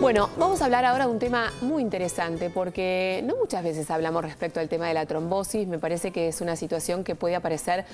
Bueno, vamos a hablar ahora de un tema muy interesante porque no muchas veces hablamos respecto al tema de la trombosis. Me parece que es una situación que puede aparecer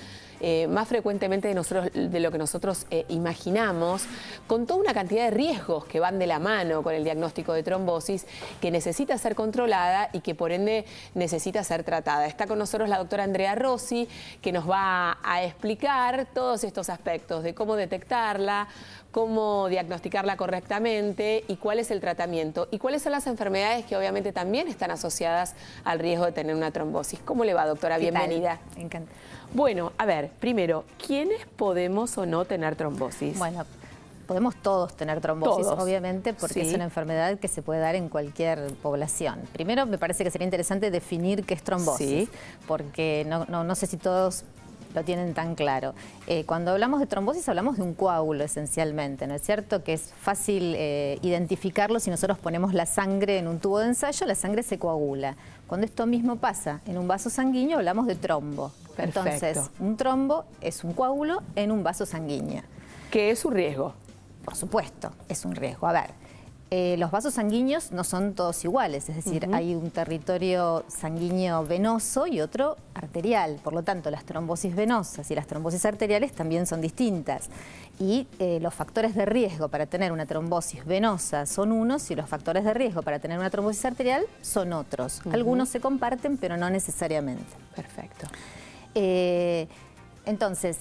más frecuentemente de lo que nosotros imaginamos, con toda una cantidad de riesgos que van de la mano con el diagnóstico de trombosis, que necesita ser controlada y que por ende necesita ser tratada. Está con nosotros la doctora Andrea Rossi, que nos va a explicar todos estos aspectos de cómo detectarla, cómo diagnosticarla correctamente y cuál es el tratamiento y cuáles son las enfermedades que obviamente también están asociadas al riesgo de tener una trombosis. ¿Cómo le va, doctora? Bienvenida. Me encanta. Bueno, a ver, primero, ¿quiénes podemos o no tener trombosis? Bueno, podemos todos tener trombosis, Todos. Obviamente, porque Sí. es una enfermedad que se puede dar en cualquier población. Primero, me parece que sería interesante definir qué es trombosis, Sí. porque no sé si todos lo tienen tan claro. Cuando hablamos de trombosis hablamos de un coágulo esencialmente, ¿no es cierto? Que es fácil identificarlo si nosotros ponemos la sangre en un tubo de ensayo, la sangre se coagula. Cuando esto mismo pasa en un vaso sanguíneo hablamos de trombo. Perfecto. Entonces, un trombo es un coágulo en un vaso sanguíneo. ¿Qué es un riesgo? Por supuesto, es un riesgo. A ver, los vasos sanguíneos no son todos iguales, es decir, hay un territorio sanguíneo venoso y otro arterial. Por lo tanto, las trombosis venosas y las trombosis arteriales también son distintas. Y los factores de riesgo para tener una trombosis venosa son unos y los factores de riesgo para tener una trombosis arterial son otros. Algunos se comparten, pero no necesariamente. Perfecto. Entonces,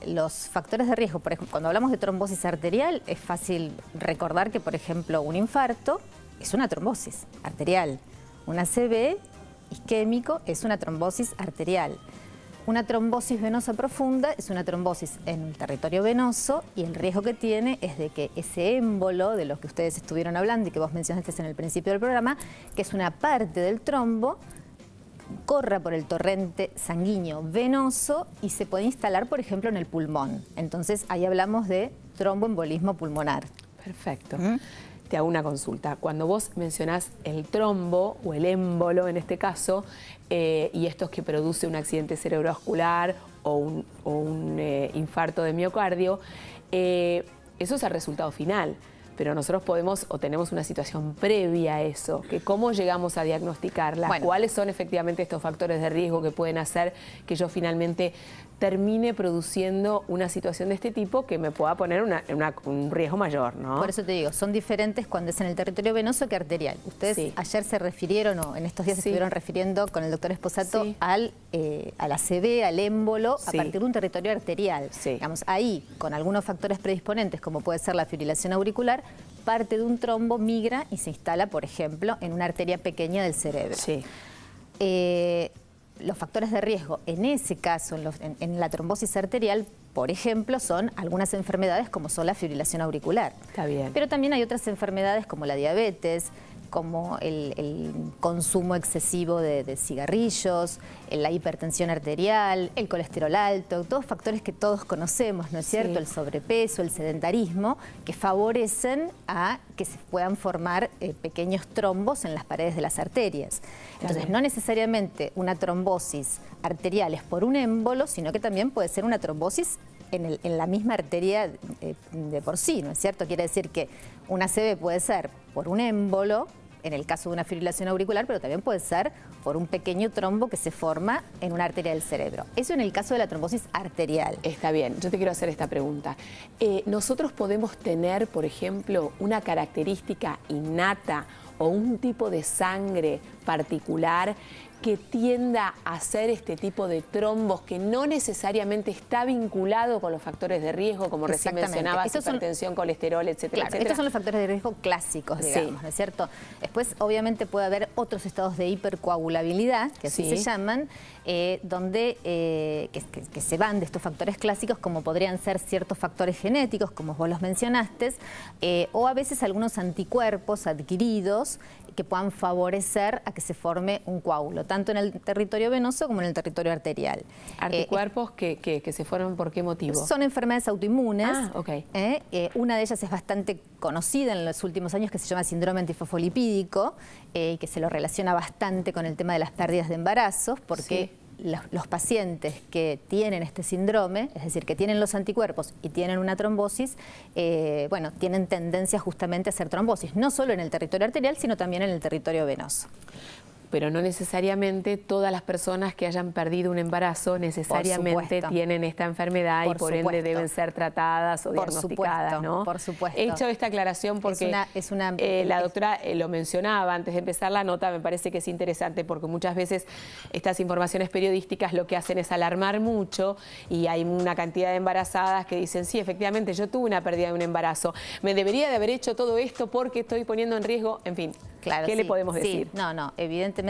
los factores de riesgo, por ejemplo, cuando hablamos de trombosis arterial, es fácil recordar que, por ejemplo, un infarto es una trombosis arterial. Un ACV isquémico es una trombosis arterial. Una trombosis venosa profunda es una trombosis en el territorio venoso y el riesgo que tiene es de que ese émbolo de los que ustedes estuvieron hablando y que vos mencionaste en el principio del programa, que es una parte del trombo, corra por el torrente sanguíneo venoso y se puede instalar, por ejemplo, en el pulmón. Entonces, ahí hablamos de tromboembolismo pulmonar. Perfecto. Te hago una consulta. Cuando vos mencionás el trombo o el émbolo en este caso, y esto es que produce un accidente cerebrovascular o un infarto de miocardio, eso es el resultado final. Pero nosotros podemos o tenemos una situación previa a eso, que cómo llegamos a diagnosticarla, Bueno. cuáles son efectivamente estos factores de riesgo que pueden hacer que yo finalmente termine produciendo una situación de este tipo que me pueda poner un riesgo mayor, ¿no? Por eso te digo, son diferentes cuando es en el territorio venoso que arterial. Ustedes Sí. ayer se refirieron, o en estos días se Sí. estuvieron refiriendo con el doctor Esposato Sí. a la ACV, al émbolo, Sí. a partir de un territorio arterial. Sí. Digamos, ahí, con algunos factores predisponentes, como puede ser la fibrilación auricular, parte de un trombo migra y se instala, por ejemplo, en una arteria pequeña del cerebro. Sí. Los factores de riesgo, en ese caso, en la trombosis arterial, por ejemplo, son algunas enfermedades como son la fibrilación auricular. Está bien. Pero también hay otras enfermedades como la diabetes, como el consumo excesivo de cigarrillos, la hipertensión arterial, el colesterol alto, todos factores que todos conocemos, ¿no es cierto? Sí. El sobrepeso, el sedentarismo, que favorecen a que se puedan formar pequeños trombos en las paredes de las arterias. Entonces, bien. no necesariamente una trombosis arterial es por un émbolo, sino que también puede ser una trombosis en la misma arteria de por sí, ¿no es cierto? Quiere decir que una ACV puede ser por un émbolo, en el caso de una fibrilación auricular, pero también puede ser por un pequeño trombo que se forma en una arteria del cerebro. Eso en el caso de la trombosis arterial. Está bien, yo te quiero hacer esta pregunta. ¿Nosotros podemos tener, por ejemplo, una característica innata o un tipo de sangre particular que tienda a hacer este tipo de trombos que no necesariamente está vinculado con los factores de riesgo, como recién Exactamente. mencionabas, Estos son- hipertensión, colesterol, etcétera, Claro, etcétera? estos son los factores de riesgo clásicos, digamos, Sí. ¿no es cierto? Después, obviamente, puede haber otros estados de hipercoagulabilidad, que así Sí. se llaman, donde que se van de estos factores clásicos, como podrían ser ciertos factores genéticos, como vos los mencionaste, o a veces algunos anticuerpos adquiridos que puedan favorecer a que se forme un coágulo, tanto en el territorio venoso como en el territorio arterial. ¿Anticuerpos que se forman por qué motivo? Son enfermedades autoinmunes. Ah, ok. Una de ellas es bastante conocida en los últimos años, que se llama síndrome antifosfolipídico, que se lo relaciona bastante con el tema de las pérdidas de embarazos, porque los pacientes que tienen este síndrome, es decir, que tienen los anticuerpos y tienen una trombosis, bueno, tienen tendencia justamente a hacer trombosis, no solo en el territorio arterial, sino también en el territorio venoso. Pero no necesariamente todas las personas que hayan perdido un embarazo necesariamente tienen esta enfermedad y por ende deben ser tratadas o diagnosticadas, ¿no? Por supuesto. He hecho esta aclaración porque la doctora lo mencionaba antes de empezar la nota, me parece que es interesante porque muchas veces estas informaciones periodísticas lo que hacen es alarmar mucho y hay una cantidad de embarazadas que dicen, sí, efectivamente, yo tuve una pérdida de un embarazo, me debería de haber hecho todo esto porque estoy poniendo en riesgo, en fin. Claro, ¿Qué le podemos decir? No, evidentemente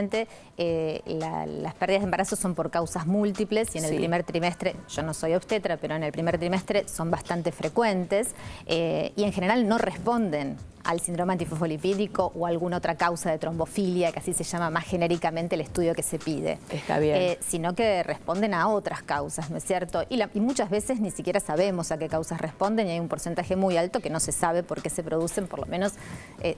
las pérdidas de embarazo son por causas múltiples y en el primer trimestre, yo no soy obstetra, pero en el primer trimestre son bastante frecuentes y en general no responden al síndrome antifosfolipídico o alguna otra causa de trombofilia, que así se llama más genéricamente el estudio que se pide. Está bien. Sino que responden a otras causas, ¿no es cierto? Y muchas veces ni siquiera sabemos a qué causas responden y hay un porcentaje muy alto que no se sabe por qué se producen, por lo menos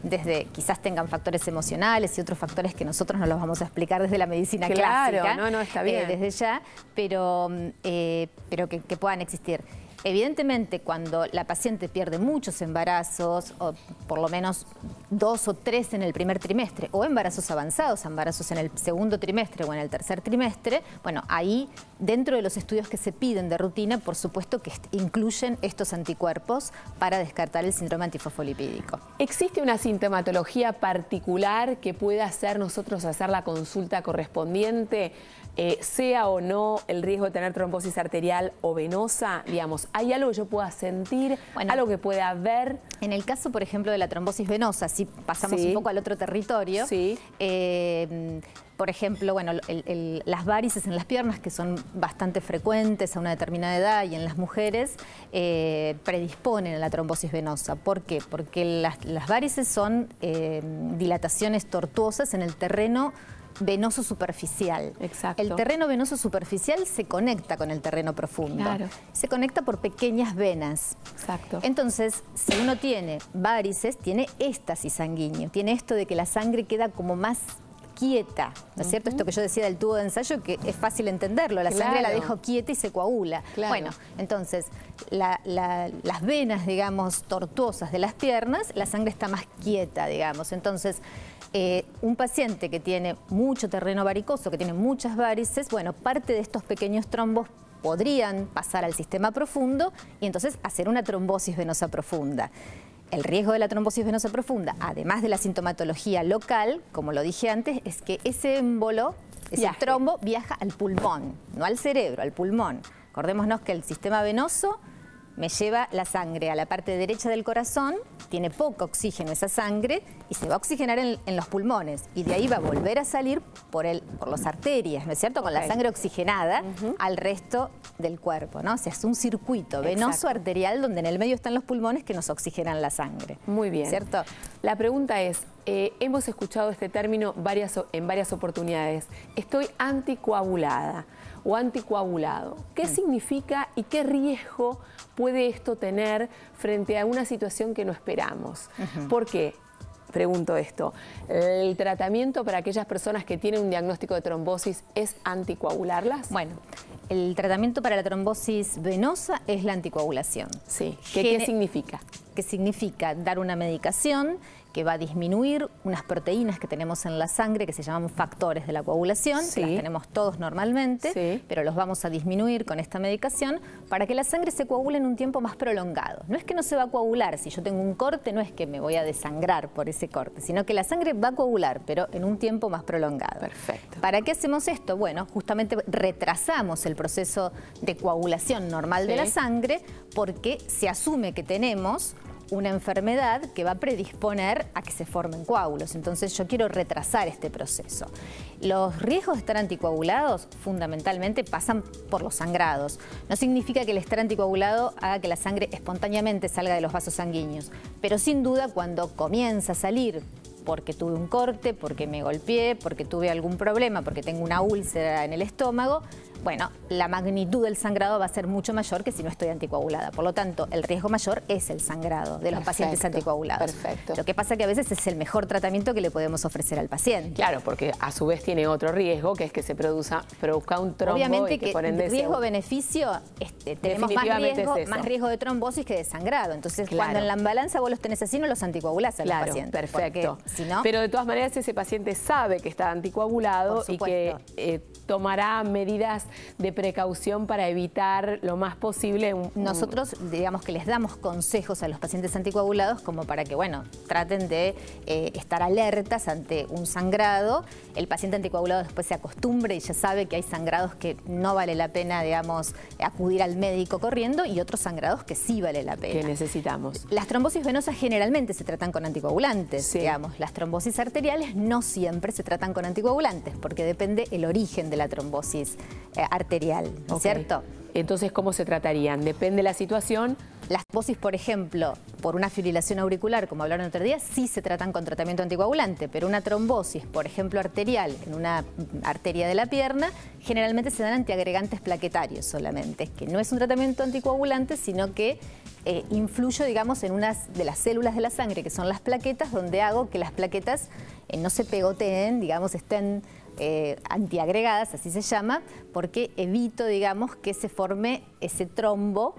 desde quizás tengan factores emocionales y otros factores que nosotros no los vamos a explicar desde la medicina clásica. No, está bien. Desde ya, pero que puedan existir. Evidentemente, cuando la paciente pierde muchos embarazos, o por lo menos 2 o 3 en el primer trimestre, o embarazos avanzados, embarazos en el segundo trimestre o en el tercer trimestre, bueno, ahí dentro de los estudios que se piden de rutina, por supuesto que incluyen estos anticuerpos para descartar el síndrome antifosfolipídico. ¿Existe una sintomatología particular que pueda hacer nosotros hacer la consulta correspondiente, sea o no el riesgo de tener trombosis arterial o venosa? Digamos, ¿hay algo que yo pueda sentir, algo que pueda ver? En el caso, por ejemplo, de la trombosis venosa, si pasamos un poco al otro territorio, por ejemplo, bueno, las varices en las piernas, que son bastante frecuentes a una determinada edad y en las mujeres, predisponen a la trombosis venosa. ¿Por qué? Porque las varices son dilataciones tortuosas en el terreno venoso superficial. Exacto. El terreno venoso superficial se conecta con el terreno profundo. Claro. Se conecta por pequeñas venas. Exacto. Entonces, si uno tiene varices, tiene éstasis sanguíneo. Tiene esto de que la sangre queda como más quieta, ¿no es cierto? Esto que yo decía del tubo de ensayo, que es fácil entenderlo. La sangre la dejo quieta y se coagula. Claro. Bueno, entonces, las venas, digamos, tortuosas de las piernas, la sangre está más quieta, digamos. Entonces, un paciente que tiene mucho terreno varicoso, que tiene muchas varices, bueno, parte de estos pequeños trombos podrían pasar al sistema profundo y entonces hacer una trombosis venosa profunda. El riesgo de la trombosis venosa profunda, además de la sintomatología local, como lo dije antes, es que ese émbolo, ese trombo, viaja al pulmón, no al cerebro, al pulmón. Acordémonos que el sistema venoso me lleva la sangre a la parte derecha del corazón, tiene poco oxígeno esa sangre y se va a oxigenar en los pulmones y de ahí va a volver a salir por las arterias, ¿no es cierto? Con la sangre oxigenada al resto del cuerpo, ¿no? O sea, es un circuito venoso arterial donde en el medio están los pulmones que nos oxigenan la sangre. Muy bien. ¿Cierto? La pregunta es, hemos escuchado este término en varias oportunidades. Estoy anticoagulada o anticoagulado. ¿Qué significa y qué riesgo puede esto tener frente a una situación que no esperamos? ¿Por qué? Pregunto esto. ¿El tratamiento para aquellas personas que tienen un diagnóstico de trombosis es anticoagularlas? Bueno, el tratamiento para la trombosis venosa es la anticoagulación. Sí. ¿Qué significa? Que significa dar una medicación que va a disminuir unas proteínas que tenemos en la sangre que se llaman factores de la coagulación, que las tenemos todos normalmente, pero los vamos a disminuir con esta medicación para que la sangre se coagule en un tiempo más prolongado. No es que no se va a coagular, si yo tengo un corte no es que me voy a desangrar por ese corte, sino que la sangre va a coagular, pero en un tiempo más prolongado. Perfecto. ¿Para qué hacemos esto? Bueno, justamente retrasamos el proceso de coagulación normal de la sangre porque se asume que tenemos una enfermedad que va a predisponer a que se formen coágulos. Entonces yo quiero retrasar este proceso. Los riesgos de estar anticoagulados fundamentalmente pasan por los sangrados. No significa que el estar anticoagulado haga que la sangre espontáneamente salga de los vasos sanguíneos, pero sin duda cuando comienza a salir porque tuve un corte, porque me golpeé, porque tuve algún problema, porque tengo una úlcera en el estómago, bueno, la magnitud del sangrado va a ser mucho mayor que si no estoy anticoagulada. Por lo tanto, el riesgo mayor es el sangrado de los pacientes anticoagulados. Perfecto. Lo que pasa que a veces es el mejor tratamiento que le podemos ofrecer al paciente. Claro, porque a su vez tiene otro riesgo, que es que se produzca un trombo. Obviamente y que por ende riesgo-beneficio, tenemos más riesgo de trombosis que de sangrado. Entonces, cuando en la balanza vos los tenés así, no los anticoagulás a los pacientes. Perfecto. Si no, pero de todas maneras, ese paciente sabe que está anticoagulado y que tomará medidas de precaución para evitar lo más posible Nosotros, digamos que les damos consejos a los pacientes anticoagulados como para que, bueno, traten de estar alertas ante un sangrado. El paciente anticoagulado después se acostumbre y ya sabe que hay sangrados que no vale la pena, digamos, acudir al médico corriendo y otros sangrados que sí vale la pena. Que necesitamos. Las trombosis venosas generalmente se tratan con anticoagulantes, digamos. Las trombosis arteriales no siempre se tratan con anticoagulantes porque depende el origen de la trombosis arterial, ¿no es cierto? Entonces, ¿cómo se tratarían? Depende de la situación. Las trombosis, por ejemplo, por una fibrilación auricular, como hablaron el otro día, sí se tratan con tratamiento anticoagulante, pero una trombosis, por ejemplo, arterial, en una arteria de la pierna, generalmente se dan antiagregantes plaquetarios solamente, que no es un tratamiento anticoagulante, sino que influyo, digamos, en unas de las células de la sangre, que son las plaquetas, donde hago que las plaquetas no se pegoteen, digamos, estén antiagregadas, así se llama, porque evito, digamos, que se forme ese trombo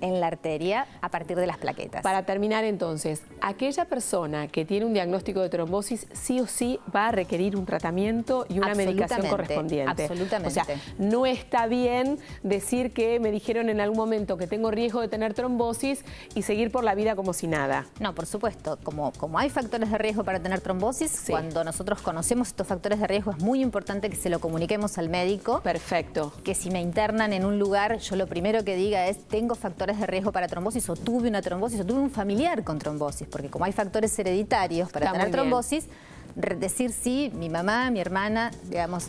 en la arteria a partir de las plaquetas. Para terminar entonces, aquella persona que tiene un diagnóstico de trombosis sí o sí va a requerir un tratamiento y una medicación correspondiente. Absolutamente. O sea, no está bien decir que me dijeron en algún momento que tengo riesgo de tener trombosis y seguir por la vida como si nada. No, por supuesto. Como hay factores de riesgo para tener trombosis, cuando nosotros conocemos estos factores de riesgo es muy importante que se lo comuniquemos al médico. Perfecto. Que si me internan en un lugar, yo lo primero que diga es, tengo factores de riesgo para trombosis o tuve una trombosis o tuve un familiar con trombosis, porque como hay factores hereditarios para tener trombosis, decir sí, mi mamá, mi hermana, digamos,